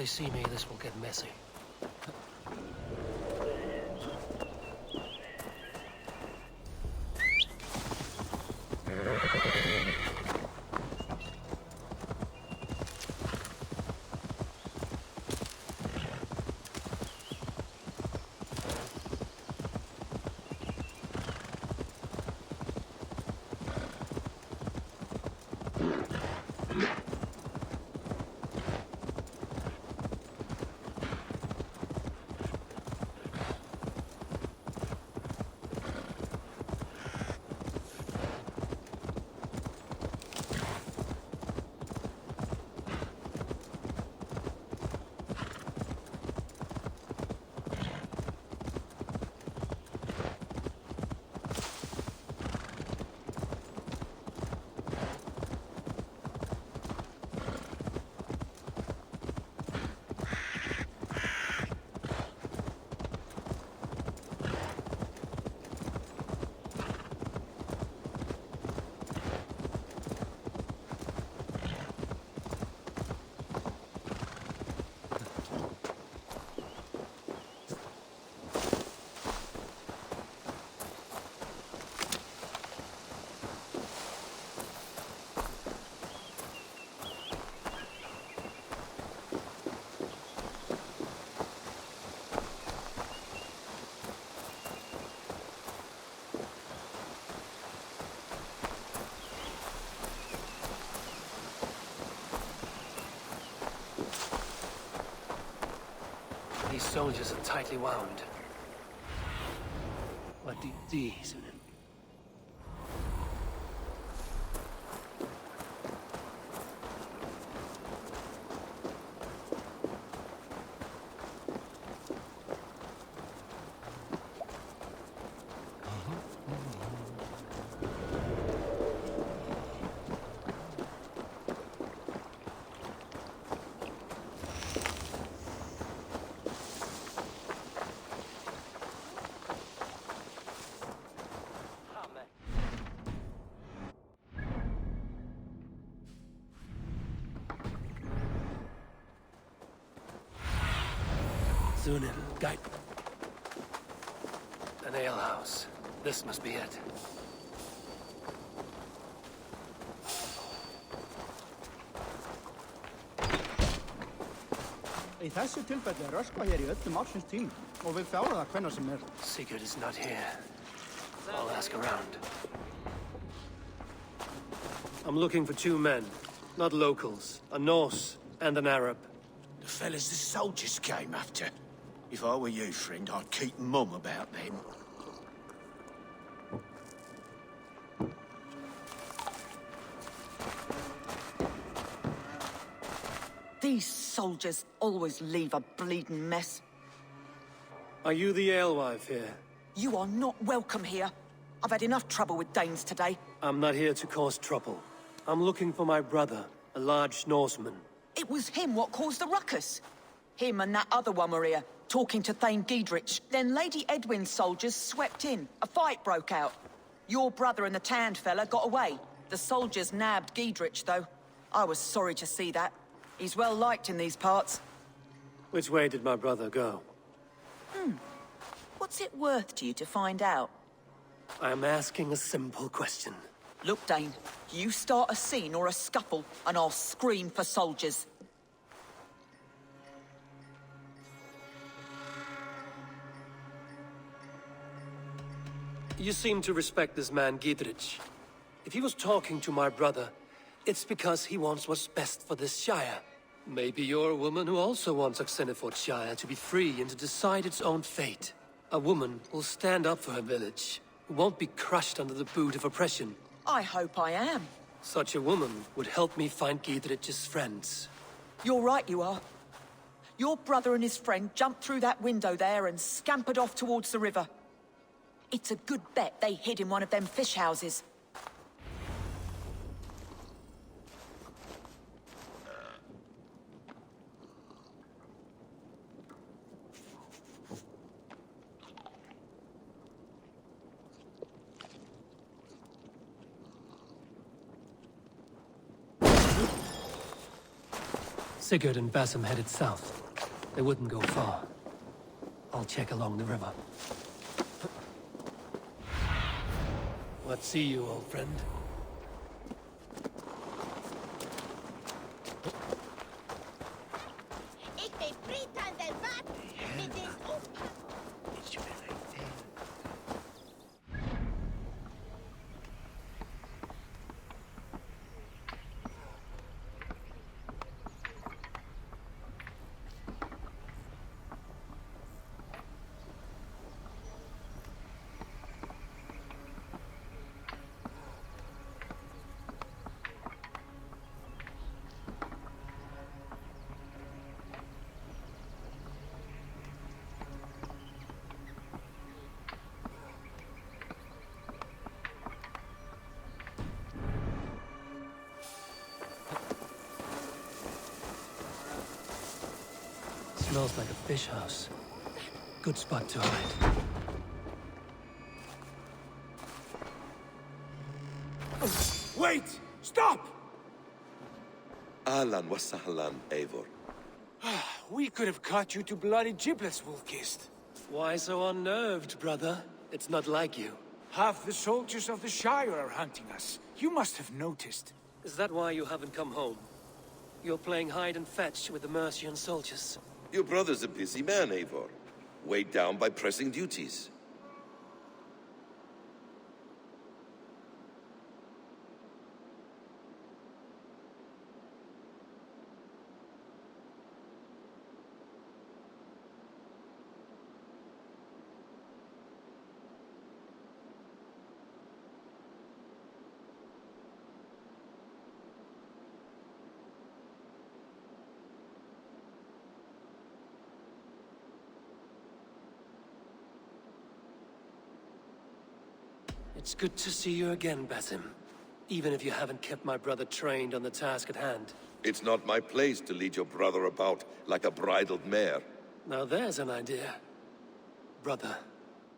they see me, this will get messy. These soldiers are tightly wound. What do these? Zunin, guide. An alehouse. This must be it. Í þessu tilfelli röskva hér í öllum ársins tím og við fjára það hvenær sem er. Sigurd is not here. I'll ask around. I'm looking for two men, not locals. A Norse and an Arab. The fellas the soldiers came after. If I were you, friend, I'd keep mum about them. These soldiers always leave a bleeding mess. Are you the alewife here? You are not welcome here. I've had enough trouble with Danes today. I'm not here to cause trouble. I'm looking for my brother, a large Norseman. It was him what caused the ruckus. Him and that other one were here, talking to Thane Giedrich. Then Lady Edwin's soldiers swept in. A fight broke out. Your brother and the tanned fella got away. The soldiers nabbed Giedrich, though. I was sorry to see that. He's well liked in these parts. Which way did my brother go? What's it worth to you to find out? I'm asking a simple question. Look, Dane, you start a scene or a scuffle, and I'll scream for soldiers. You seem to respect this man, Giedrich. If he was talking to my brother, it's because he wants what's best for this Shire. Maybe you're a woman who also wants Oxenford Shire to be free and to decide its own fate. A woman who'll stand up for her village, who won't be crushed under the boot of oppression. I hope I am. Such a woman would help me find Giedrich's friends. You're right, you are. Your brother and his friend jumped through that window there and scampered off towards the river. It's a good bet they hid in one of them fish houses. Sigurd and Basim headed south. They wouldn't go far. I'll check along the river. What see you, old friend? Ik ben friet aan de water. Dit is op. Smells like a fish house. Good spot to hide. Wait! Stop! Ahlan wa sahlan, Eivor. We could have cut you to bloody giblets, Wolf-Kissed. Why so unnerved, brother? It's not like you. Half the soldiers of the Shire are hunting us. You must have noticed. Is that why you haven't come home? You're playing hide and fetch with the Mercian soldiers. Your brother's a busy man, Eivor. Weighed down by pressing duties. It's good to see you again, Basim. Even if you haven't kept my brother trained on the task at hand. It's not my place to lead your brother about like a bridled mare. Now there's an idea. Brother,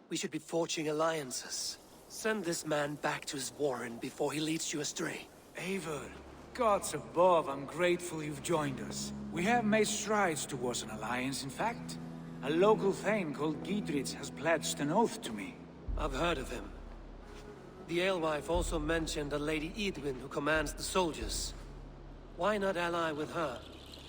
we should be forging alliances. Send this man back to his warren before he leads you astray. Eivor, gods above, I'm grateful you've joined us. We have made strides towards an alliance, in fact. A local thane called Giedrich has pledged an oath to me. I've heard of him. The alewife also mentioned a Lady Edwin who commands the soldiers. Why not ally with her?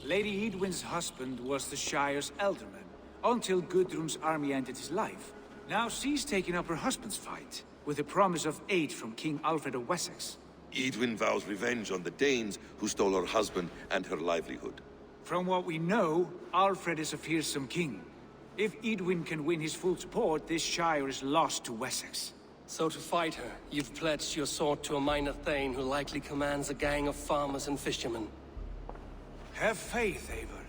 Lady Edwin's husband was the Shire's elderman, until Gudrun's army ended his life. Now she's taking up her husband's fight, with the promise of aid from King Alfred of Wessex. Edwin vows revenge on the Danes who stole her husband and her livelihood. From what we know, Alfred is a fearsome king. If Edwin can win his full support, this Shire is lost to Wessex. So to fight her, you've pledged your sword to a minor thane who likely commands a gang of farmers and fishermen. Have faith, Eivor.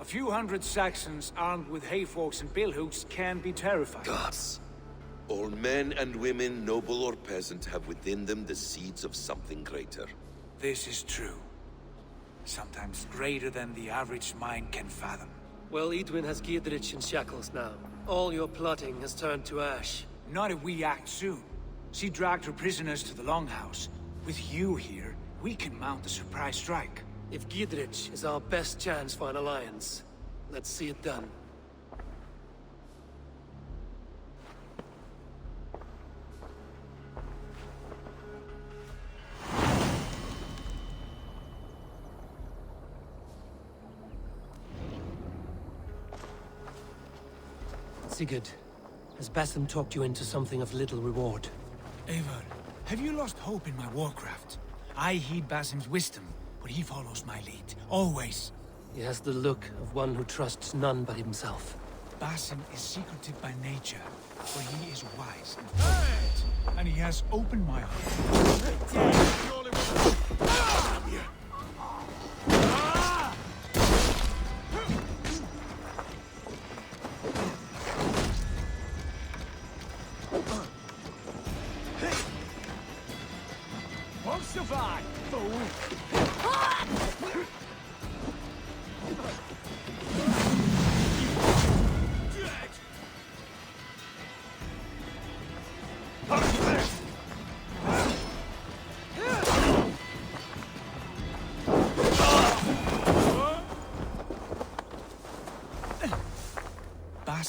A few hundred Saxons armed with hayforks and billhooks can be terrifying. Gods. All men and women, noble or peasant, have within them the seeds of something greater. This is true. Sometimes greater than the average mind can fathom. Well, Edwin has Giedrich in shackles now. All your plotting has turned to ash. Not if we act soon. She dragged her prisoners to the Longhouse. With you here, we can mount a surprise strike. If Giedrich is our best chance for an alliance, let's see it done. Sigurd, has Basim talked you into something of little reward? Eivor, have you lost hope in my warcraft? I heed Basim's wisdom, but he follows my lead. Always. He has the look of one who trusts none but himself. Basim is secretive by nature, but he is wise and confident. And he has opened my heart. Won't survive, fool!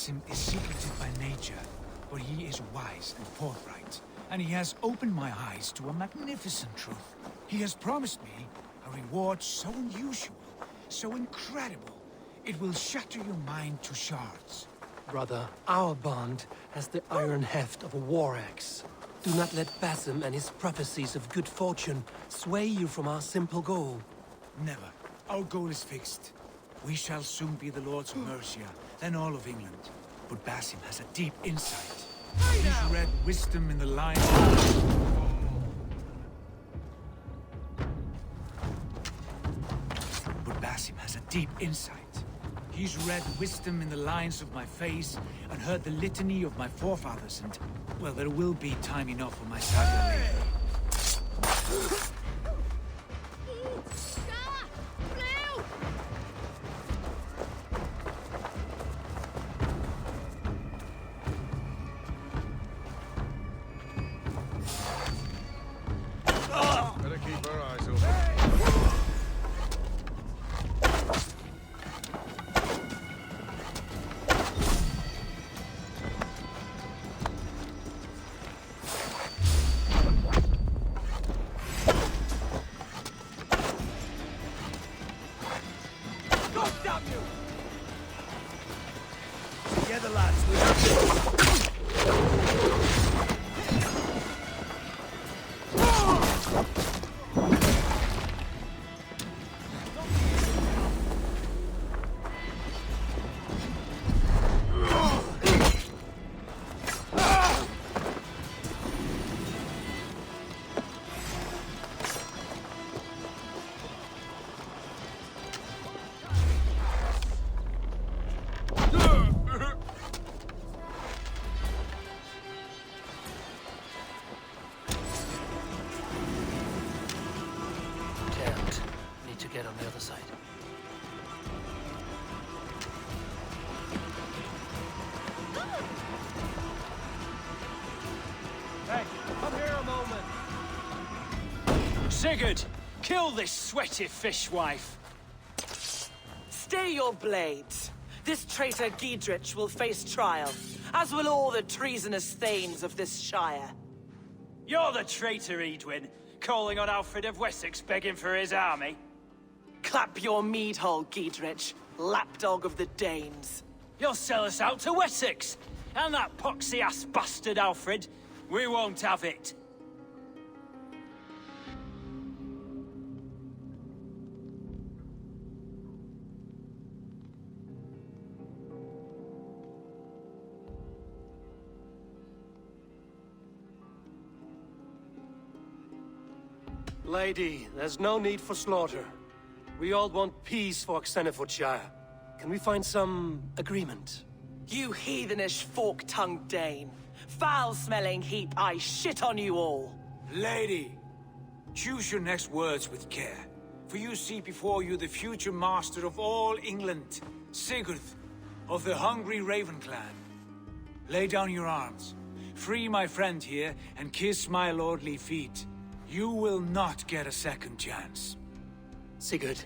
Basim is secretive by nature, but he is wise and forthright, and he has opened my eyes to a magnificent truth. He has promised me a reward so unusual, so incredible, it will shatter your mind to shards. Brother, our bond has the iron heft of a war axe. Do not let Basim and his prophecies of good fortune sway you from our simple goal. Never. Our goal is fixed. We shall soon be the Lords of Mercia, then all of England. But Basim has a deep insight. He's read wisdom in the lines. But Basim has a deep insight. He's read wisdom in the lines of my face and heard the litany of my forefathers, and, well, there will be time enough for my saga later. Better keep our eyes open. Together, lads, we have Can't. Need to get on the other side. Hey, come here a moment. Sigurd, kill this sweaty fishwife. Stay your blades. This traitor Giedrich will face trial, as will all the treasonous thanes of this shire. You're the traitor, Edwin, calling on Alfred of Wessex begging for his army. Clap your mead hole, Giedrich, lapdog of the Danes. You'll sell us out to Wessex, and that poxy-ass bastard Alfred. We won't have it. Lady, there's no need for slaughter. We all want peace for Xenofordshire. Can we find some agreement? You heathenish fork-tongued Dane. Foul-smelling heap, I shit on you all. Lady, choose your next words with care, for you see before you the future master of all England, Sigurd, of the hungry Raven clan. Lay down your arms, free my friend here, and kiss my lordly feet. You will not get a second chance. Sigurd,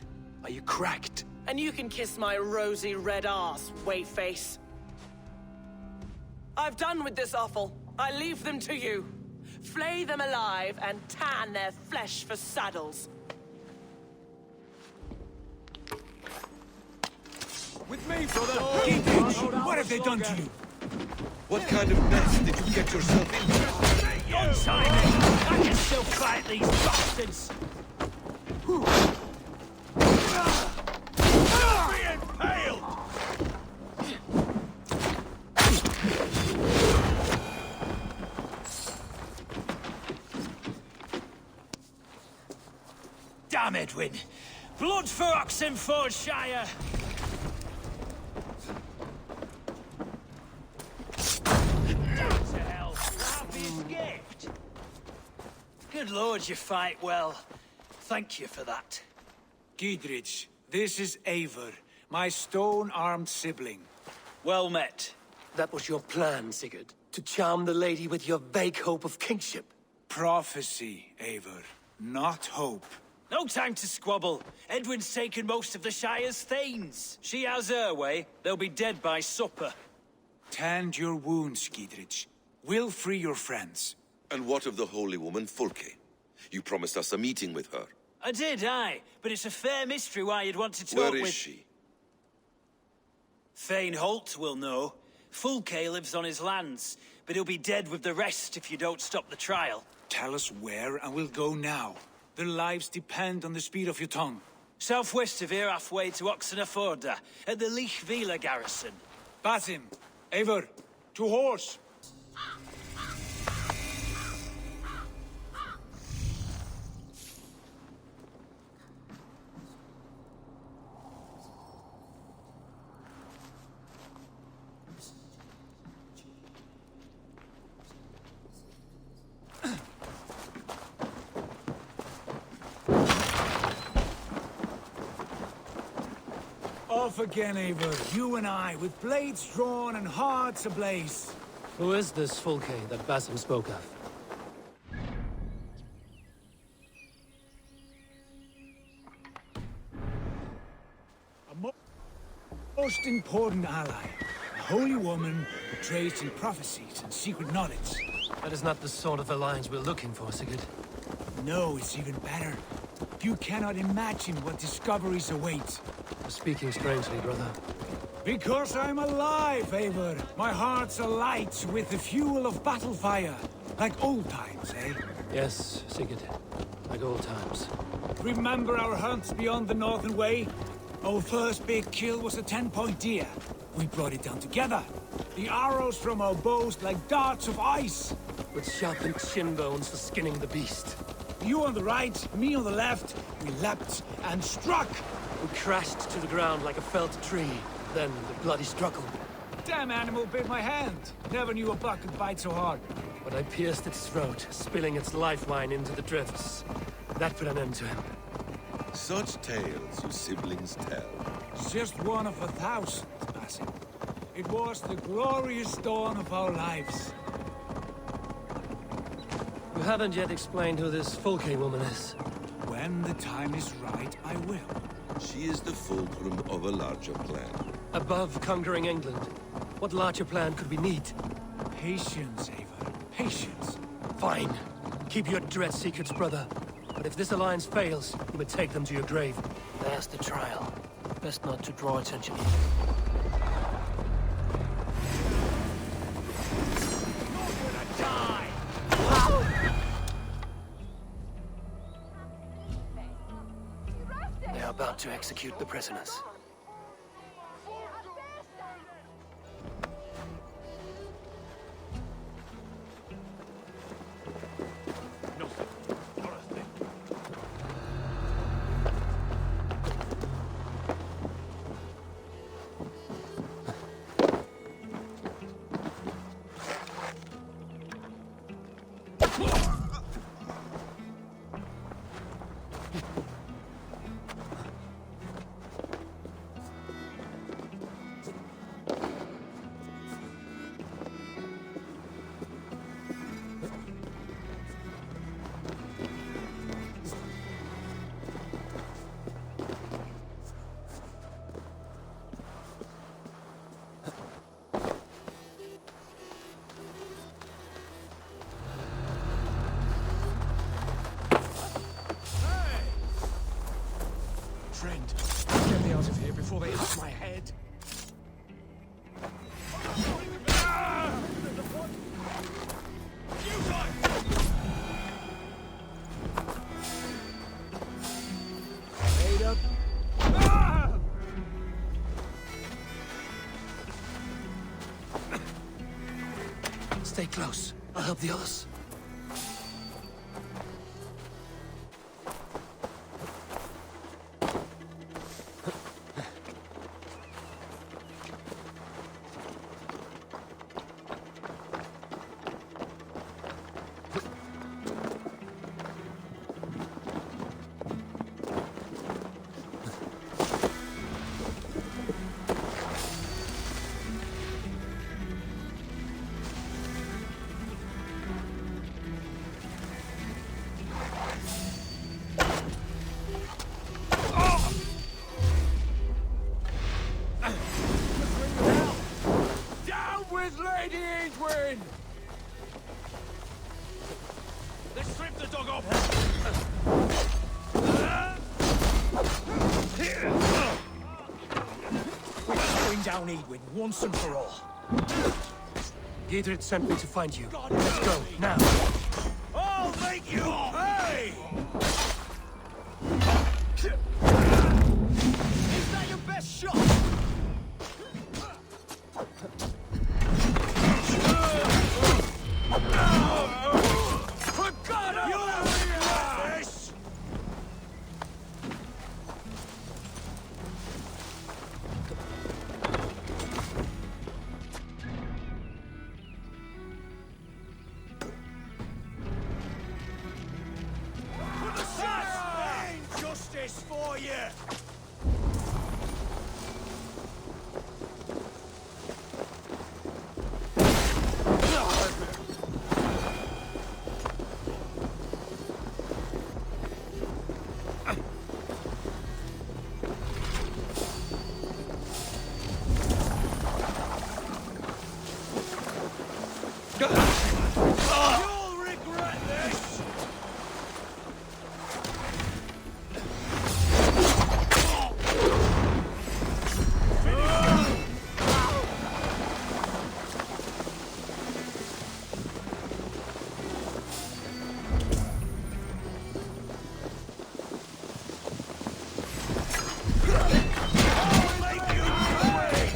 are you cracked? And you can kiss my rosy red arse, wayface. I've done with this offal. I leave them to you. Flay them alive and tan their flesh for saddles. With me, brother! Giedrich, what have they done to you? What kind of mess did you get yourself into? On Simon! I can still fight these bastards! be impaled! Damn, Edwin! Blood for Oxenfordshire! Down to hell! Harvey's gift! Good lord, you fight well. Thank you for that. Giedrich, this is Eivor, my stone-armed sibling. Well met. That was your plan, Sigurd. To charm the lady with your vague hope of kingship. Prophecy, Eivor, not hope. No time to squabble. Edwin's taken most of the Shire's thanes. She has her way. They'll be dead by supper. Tend your wounds, Giedrich. We'll free your friends. And what of the holy woman Fulke? You promised us a meeting with her. I did, aye. But it's a fair mystery why you'd want to talk Where with... is she? Thane Holt will know. Fulke lives on his lands, but he'll be dead with the rest if you don't stop the trial. Tell us where, and we'll go now. Their lives depend on the speed of your tongue. Southwest of here, halfway to Oxenaforda, at the Lichvila garrison. Basim, Eivor, to horse! Off again, Eivor. You and I, with blades drawn and hearts ablaze. Who is this Fulke that Basim spoke of? A most important ally. A holy woman who trades in prophecies and secret knowledge. That is not the sort of alliance we're looking for, Sigurd. No, it's even better. You cannot imagine what discoveries await. You're speaking strangely, brother. Because I'm alive, Eivor. My heart's alight with the fuel of battle fire. Like old times, eh? Yes, Sigurd. Like old times. Remember our hunts beyond the Northern Way? Our first big kill was a 10-point deer. We brought it down together. The arrows from our bows like darts of ice. With sharpened shin bones for skinning the beast. You on the right, me on the left. We leapt and struck. We crashed to the ground like a felled tree. Then the bloody struggle. Damn animal bit my hand. Never knew a buck could bite so hard. When I pierced its throat, spilling its lifeline into the drifts. That put an end to him. Such tales you siblings tell. Just one of 1,000, Basim. It was the glorious dawn of our lives. You haven't yet explained who this Fulke woman is. When the time is right, I will. She is the fulcrum of a larger plan. Above conquering England, what larger plan could we need? Patience, Eivor. Patience. Fine. Keep your dread secrets, brother. But if this alliance fails, you may take them to your grave. There's the trial. Best not to draw attention. They are about to execute the prisoners. Friend, get me out of here before they hit my head. Made up. Stay close. I'll help the others. down Edwin once and for all. Giedrich sent me to find you. Let's go, now. I'll make you pay! Is that your best shot? For God, you'll regret this! That's injustice for you! You'll regret this! I'll make you pay!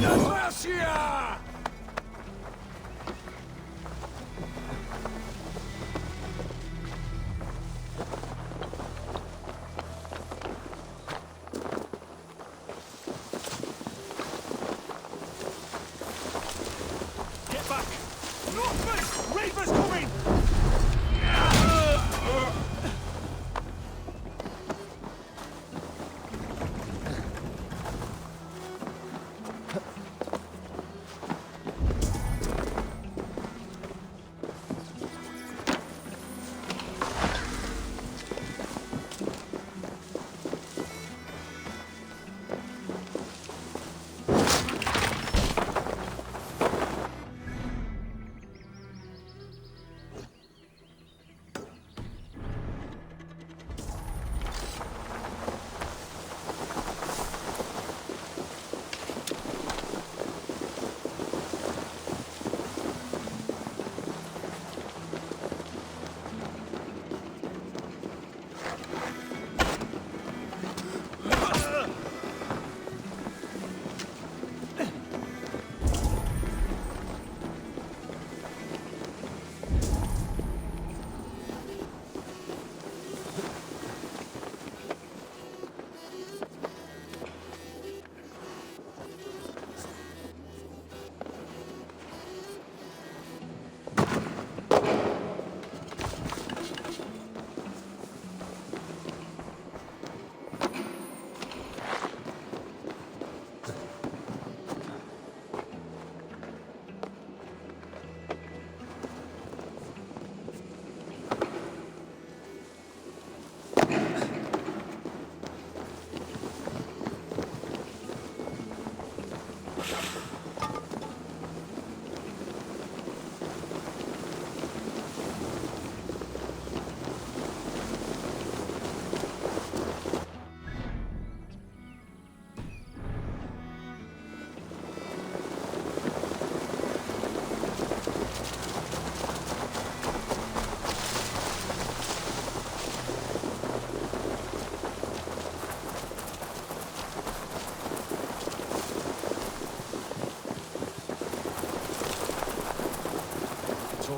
Mercia! Get back! Northman! Reaper's coming!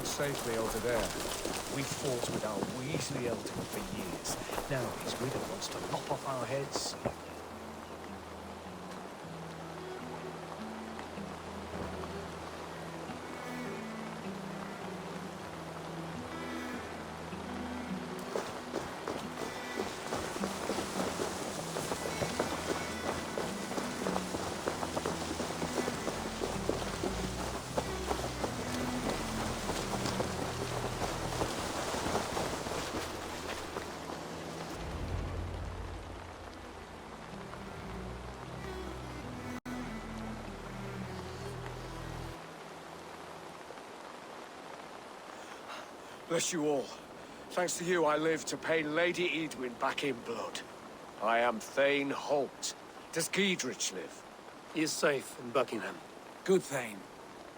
Safely over there. We fought with our Weasley Elton for years. Now he's with and wants to lop off our heads. Bless you all. Thanks to you, I live to pay Lady Edwin back in blood. I am Thane Holt. Does Giedrich live? He is safe in Buckingham. Good, Thane.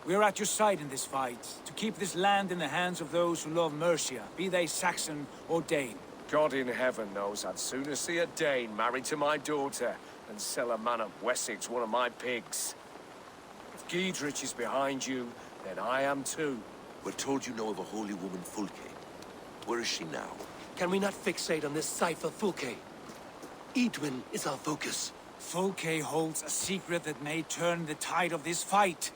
We are at your side in this fight, to keep this land in the hands of those who love Mercia, be they Saxon or Dane. God in heaven knows I'd sooner see a Dane married to my daughter than sell a man of Wessex one of my pigs. If Giedrich is behind you, then I am too. We're told you know of a holy woman, Fulke. Where is she now? Can we not fixate on this cipher, Fulke? Edwin is our focus. Fulke holds a secret that may turn the tide of this fight.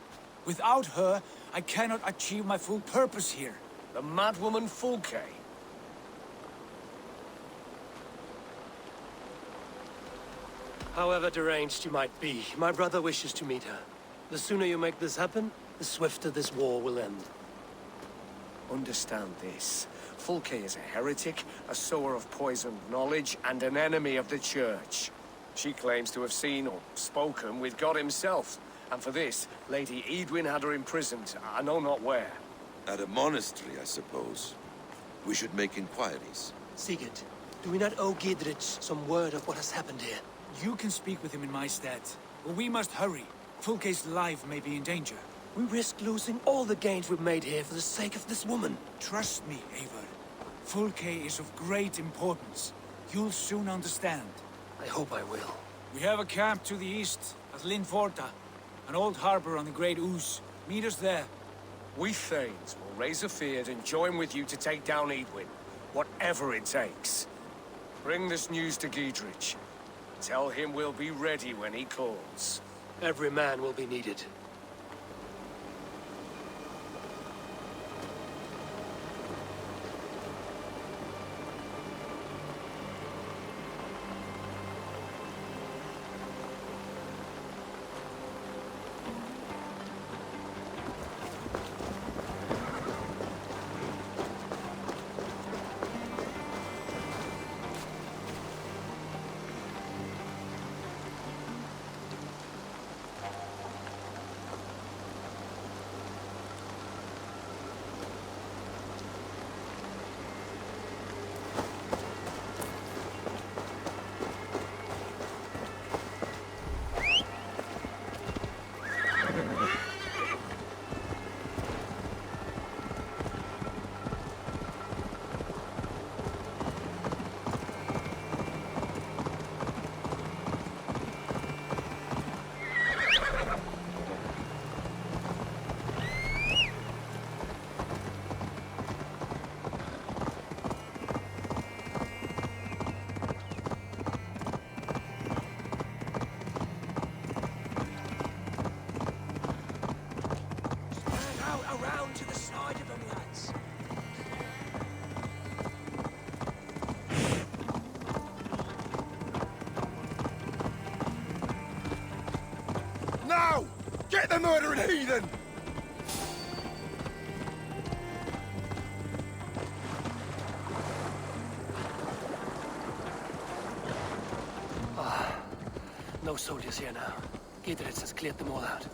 Without her, I cannot achieve my full purpose here. The madwoman Fulke? However deranged you might be, my brother wishes to meet her. The sooner you make this happen, the swifter this war will end. Understand this. Fulke is a heretic, a sower of poisoned knowledge, and an enemy of the Church. She claims to have seen or spoken with God himself. And for this, Lady Edwin had her imprisoned, I know not where. At a monastery, I suppose. We should make inquiries. Sigurd, do we not owe Giedrich some word of what has happened here? You can speak with him in my stead, but we must hurry. Fulke's life may be in danger. We risk losing all the gains we've made here for the sake of this woman. Trust me, Eivor. Fulke is of great importance. You'll soon understand. I hope I will. We have a camp to the east, at Linforta. An old harbor on the Great Ouse. Meet us there. We Thanes will raise a field and join with you to take down Edwin, whatever it takes. Bring this news to Giedrich. Tell him we'll be ready when he calls. Every man will be needed. Around to the side of them, lads. Now! Get the murdering heathen! No soldiers here now. Giedrich has cleared them all out.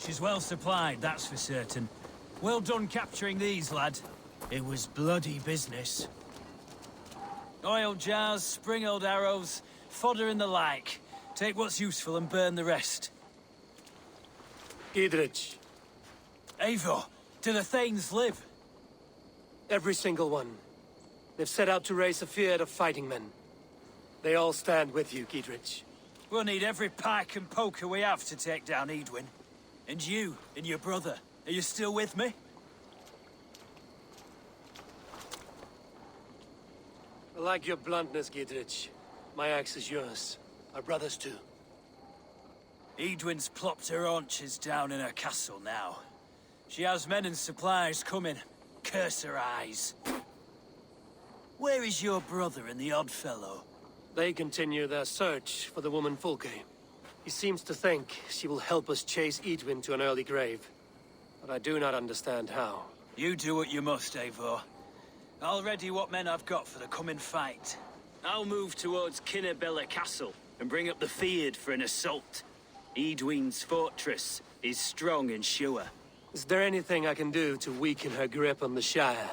She's well supplied, that's for certain. Well done capturing these, lad. It was bloody business. Oil jars, spring-oiled arrows, fodder and the like. Take what's useful and burn the rest. Giedrich. Eivor, do the Thanes live? Every single one. They've set out to raise a field of fighting men. They all stand with you, Giedrich. We'll need every pike and poker we have to take down Edwin. And you, and your brother, are you still with me? I like your bluntness, Giedrich. My axe is yours. Our brothers too. Edwin's plopped her haunches down in her castle now. She has men and supplies coming. Curse her eyes. Where is your brother and the odd fellow? They continue their search for the woman Fulke. He seems to think she will help us chase Edwin to an early grave. But I do not understand how. You do what you must, Eivor. I'll ready what men I've got for the coming fight. I'll move towards Kinnabella Castle and bring up the Field for an assault. Edwin's fortress is strong and sure. Is there anything I can do to weaken her grip on the Shire?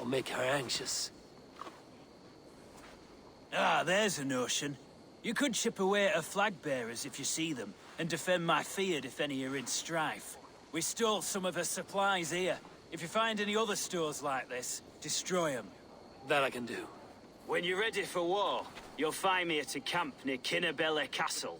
Or make her anxious? Ah, there's a notion. You could chip away at her flag bearers if you see them, and defend my Field if any are in strife. We stole some of her supplies here. If you find any other stores like this, destroy them. That I can do. When you're ready for war, you'll find me at a camp near Kinnabella Castle.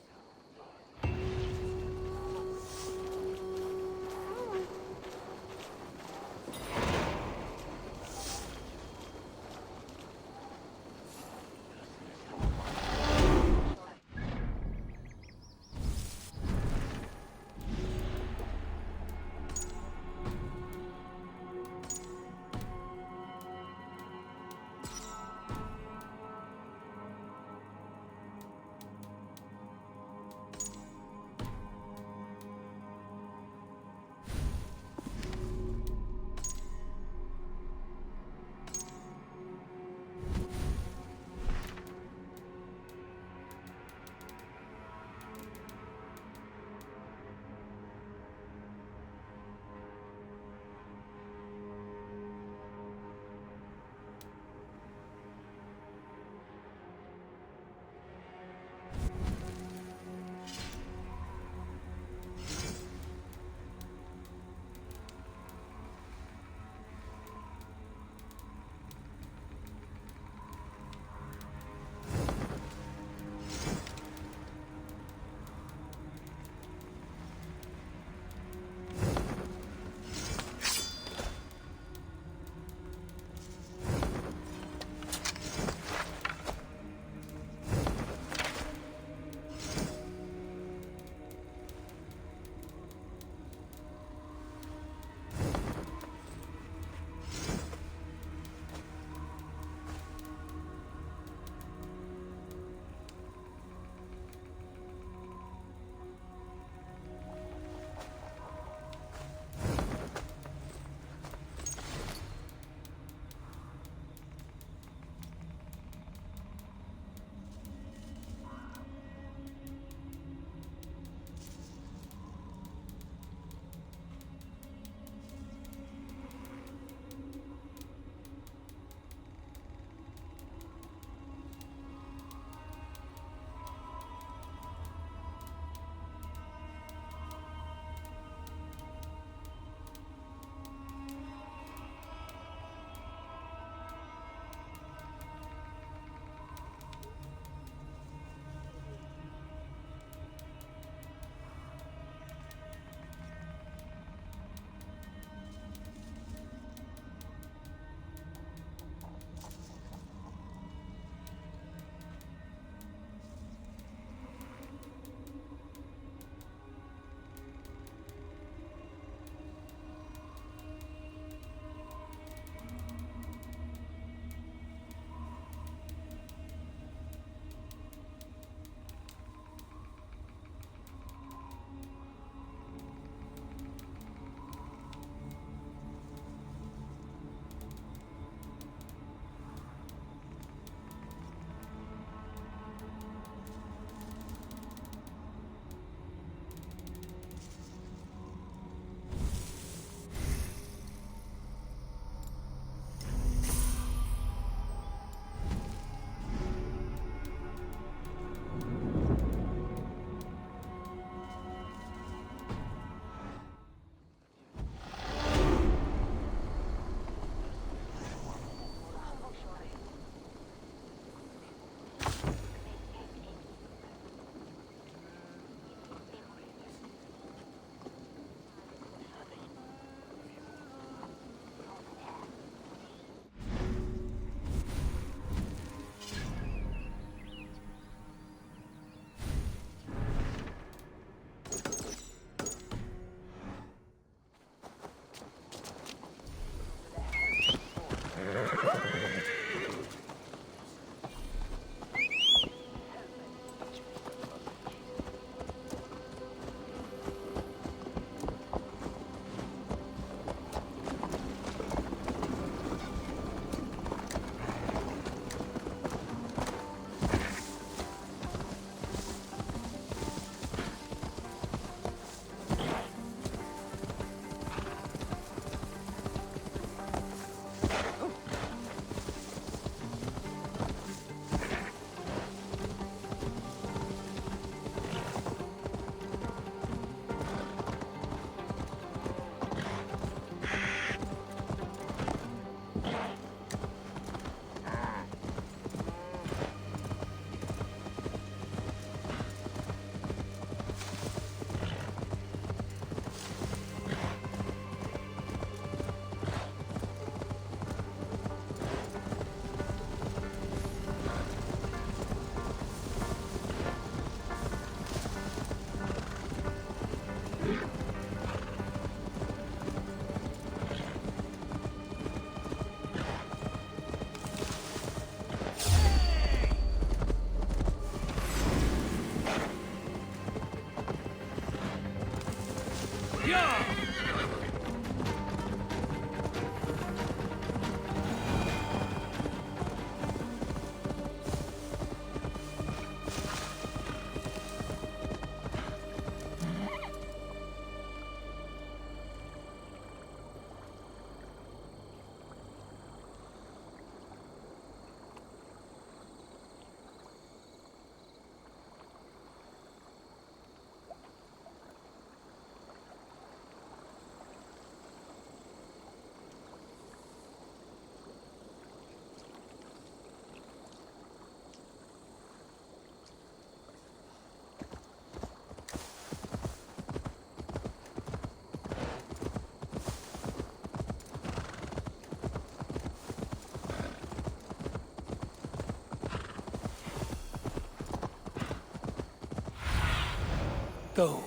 Go,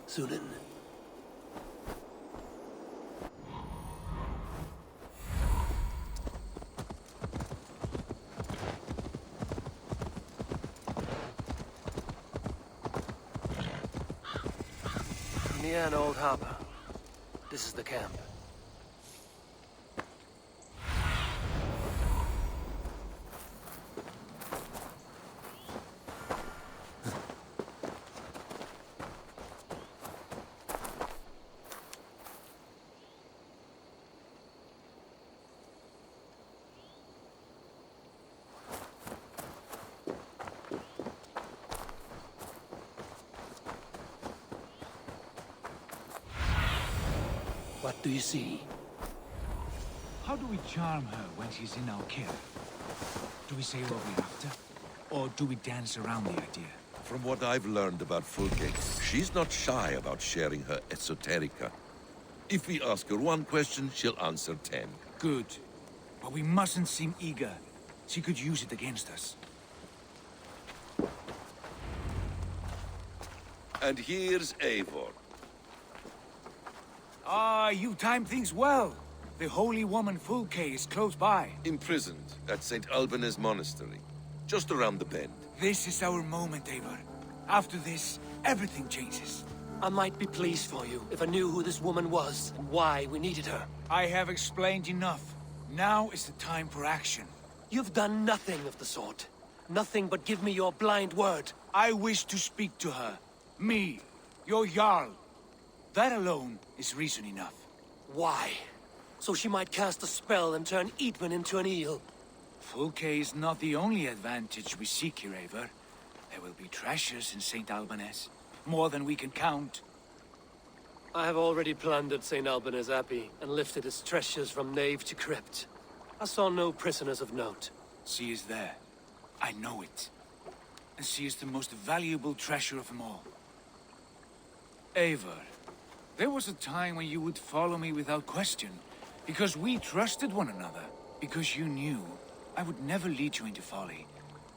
Sunan. Near an old harbor. This is the camp. What do you see? How do we charm her when she's in our care? Do we say what we're after? Or do we dance around the idea? From what I've learned about Fulke, she's not shy about sharing her esoterica. If we ask her one question, she'll answer 10. Good. But we mustn't seem eager. She could use it against us. And here's Eivor. Ah, you timed things well. The holy woman Fulke is close by. Imprisoned at St. Alban's Monastery, just around the bend. This is our moment, Eivor. After this, everything changes. I might be pleased for you if I knew who this woman was and why we needed her. I have explained enough. Now is the time for action. You've done nothing of the sort. Nothing but give me your blind word. I wish to speak to her. Me, your Jarl. That alone is reason enough. Why? So she might cast a spell and turn Eatman into an eel. Fulke is not the only advantage we seek here, Eivor. There will be treasures in St. Alban's. More than we can count. I have already plundered St. Alban's Abbey and lifted its treasures from nave to crypt. I saw no prisoners of note. She is there. I know it. And she is the most valuable treasure of them all. Eivor, there was a time when you would follow me without question, because we trusted one another, because you knew I would never lead you into folly,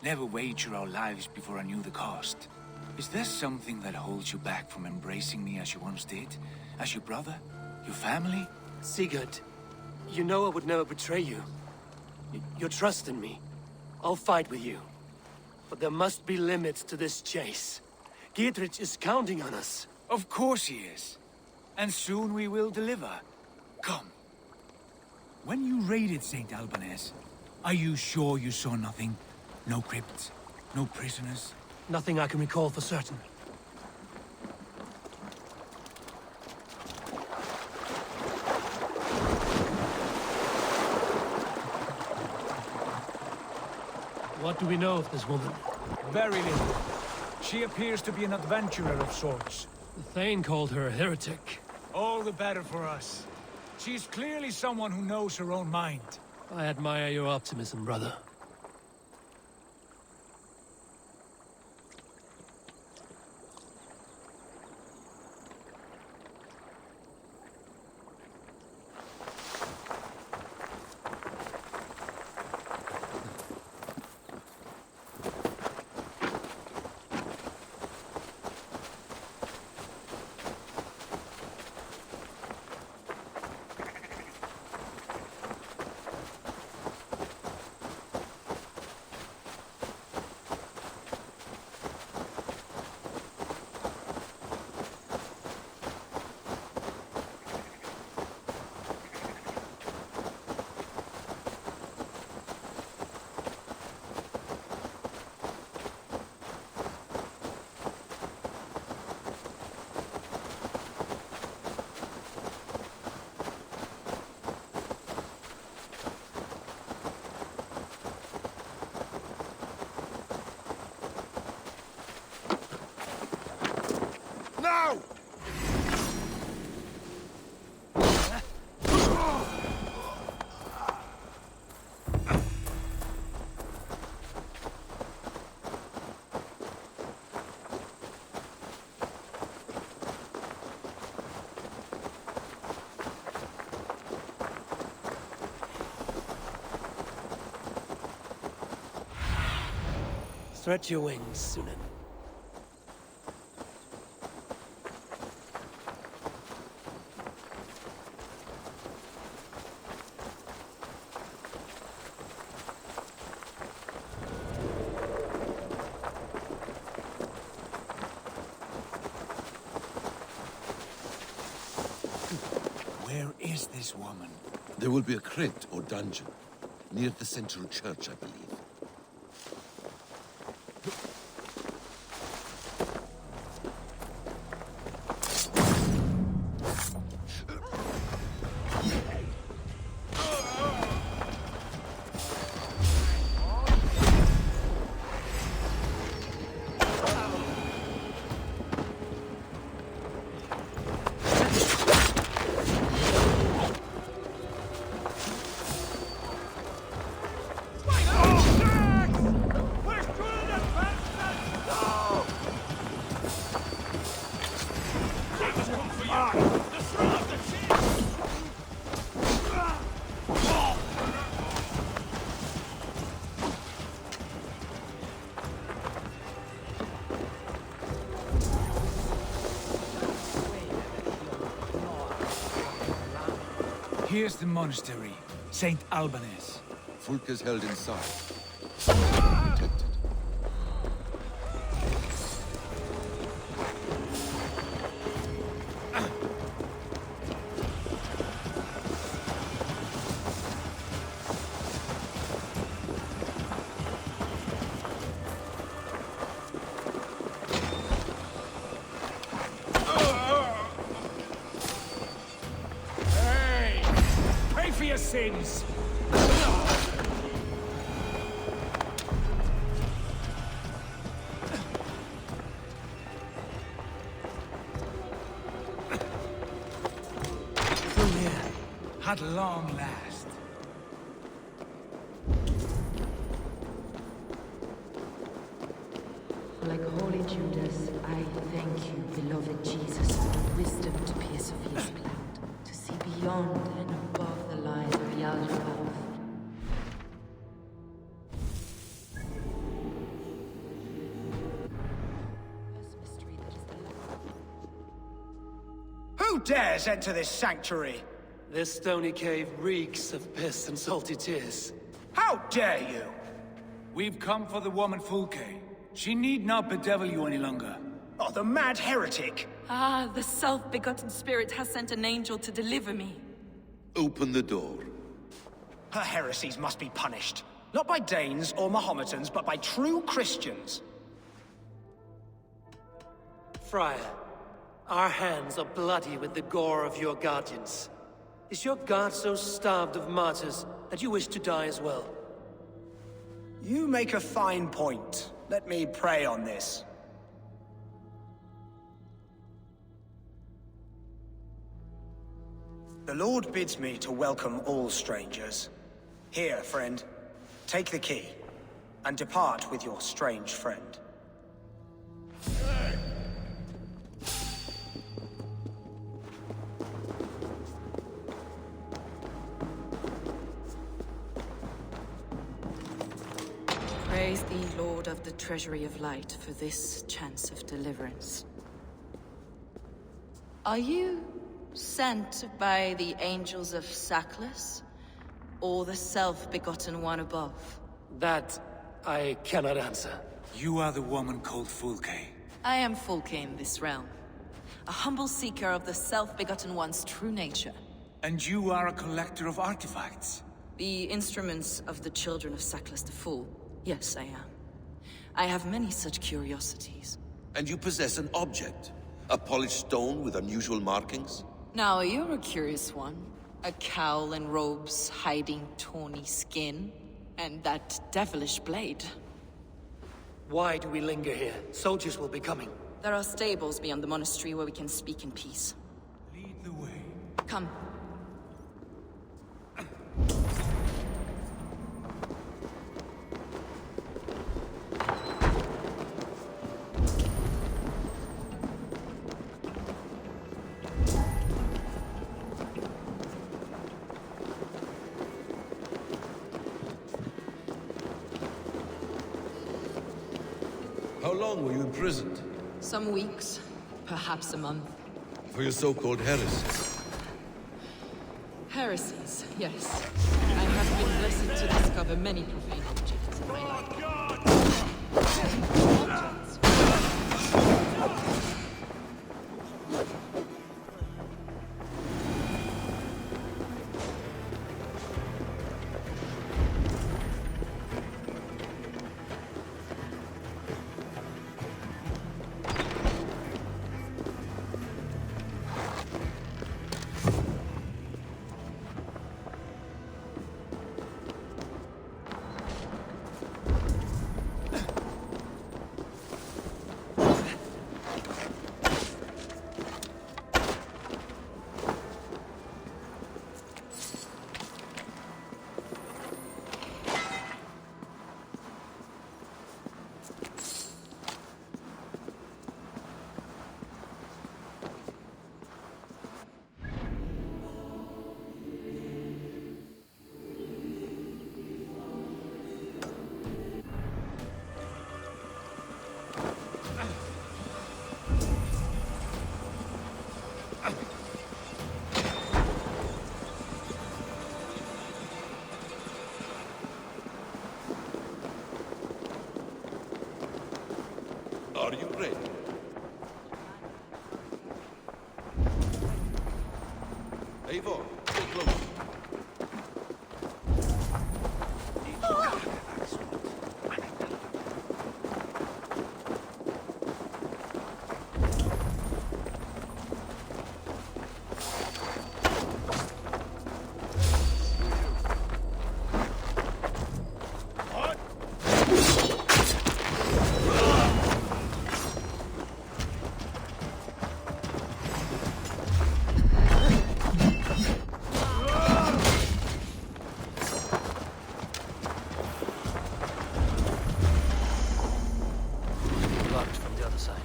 never wager our lives before I knew the cost. Is there something that holds you back from embracing me as you once did? As your brother? Your family? Sigurd, you know I would never betray you. Your trust in me. I'll fight with you. But there must be limits to this chase. Giedrich is counting on us. Of course he is. And soon we will deliver. Come. When you raided St. Alban's, are you sure you saw nothing? No crypts? No prisoners? Nothing I can recall for certain. What do we know of this woman? Very little. She appears to be an adventurer of sorts. The Thane called her a heretic. All the better for us. She's clearly someone who knows her own mind. I admire your optimism, brother. Now! Stretch your wings, Sunan. Where is this woman? There will be a crypt or dungeon near the central church, I believe. Here's the monastery, St. Albanese. Fulke's held inside. Protected. Pay for your sins! Through here, at long last. Like holy Judas, I thank you, beloved Jesus, for the wisdom to persevere his plan, to see beyond and above the lies of Yaldabaoth. Who dares enter this sanctuary? This stony cave reeks of piss and salty tears. How dare you? We've come for the woman Fulke. She need not bedevil you any longer. Oh, the mad heretic! Ah, the self-begotten spirit has sent an angel to deliver me. Open the door. Her heresies must be punished. Not by Danes or Mahometans, but by true Christians. Friar, our hands are bloody with the gore of your guardians. Is your god so starved of martyrs that you wish to die as well? You make a fine point. Let me pray on this. The Lord bids me to welcome all strangers. Here, friend, take the key, and depart with your strange friend. Praise thee, Lord of the Treasury of Light, for this chance of deliverance. Are you sent by the angels of Saklas, or the self-begotten one above? That I cannot answer. You are the woman called Fulke. I am Fulke in this realm, a humble seeker of the self-begotten one's true nature. And you are a collector of artifacts. The instruments of the children of Saklas the Fool. Yes, I am. I have many such curiosities. And you possess an object? A polished stone with unusual markings? Now, you're a curious one. A cowl and robes hiding tawny skin. And that devilish blade. Why do we linger here? Soldiers will be coming. There are stables beyond the monastery where we can speak in peace. Lead the way. Come. How long were you imprisoned? Some weeks, perhaps a month. For your so-called heresies? Heresies, yes. I have been blessed to discover many profane objects in my life. Are you ready? Eivor, stay close. Locked from the other side.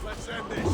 Let's end this.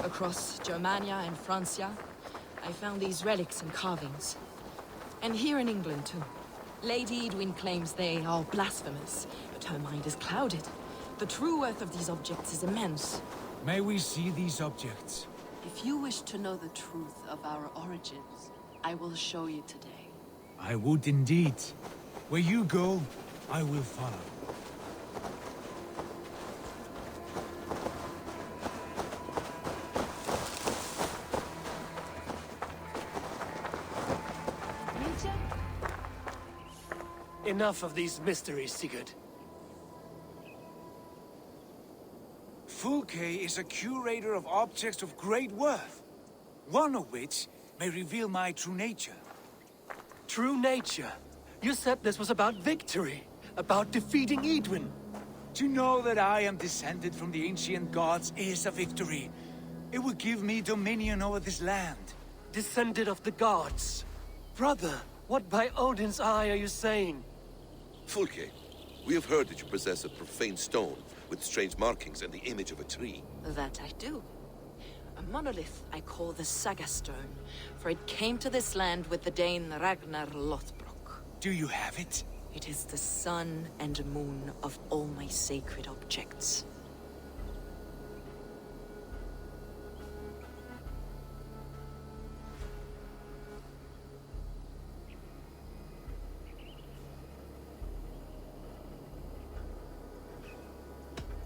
Across Germania and Francia, I found these relics and carvings. And here in England, too. Lady Edwin claims they are blasphemous, but her mind is clouded. The true worth of these objects is immense. May we see these objects? If you wish to know the truth of our origins, I will show you today. I would indeed. Where you go, I will follow. Enough of these mysteries, Sigurd. Fulke is a curator of objects of great worth, one of which may reveal my true nature. True nature? You said this was about victory, about defeating Edwin. To know that I am descended from the ancient gods is a victory. It will give me dominion over this land. Descended of the gods? Brother, what by Odin's eye are you saying? Fulke, we have heard that you possess a profane stone with strange markings and the image of a tree. That I do. A monolith I call the Saga Stone, for it came to this land with the Dane Ragnar Lothbrok. Do you have it? It is the sun and moon of all my sacred objects.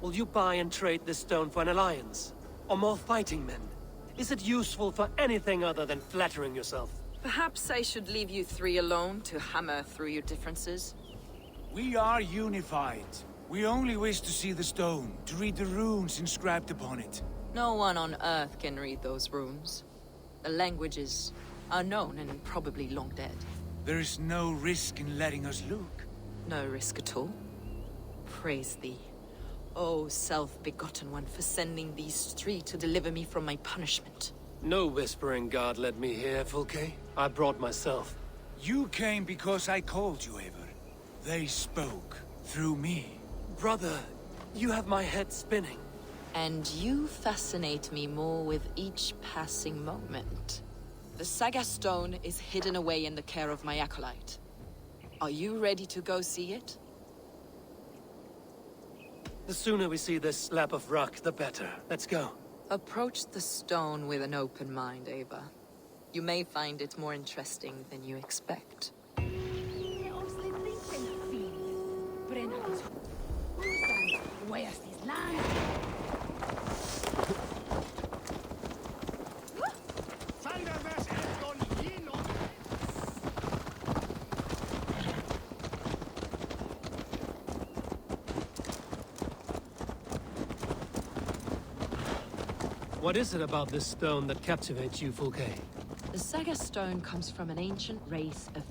Will you buy and trade this stone for an alliance? Or more fighting men? Is it useful for anything other than flattering yourself? Perhaps I should leave you three alone to hammer through your differences. We are unified. We only wish to see the stone, to read the runes inscribed upon it. No one on Earth can read those runes. The languages are known and probably long dead. There is no risk in letting us look. No risk at all. Praise thee, O self-begotten one, for sending these three to deliver me from my punishment. No whispering god led me here, Fulke. I brought myself. You came because I called you, Eivor. They spoke through me. Brother, you have my head spinning. And you fascinate me more with each passing moment. The Saga Stone is hidden away in the care of my acolyte. Are you ready to go see it? The sooner we see this slab of rock, the better. Let's go. Approach the stone with an open mind, Ava. You may find it more interesting than you expect. What is it about this stone that captivates you, Fulke? The Saga Stone comes from an ancient race of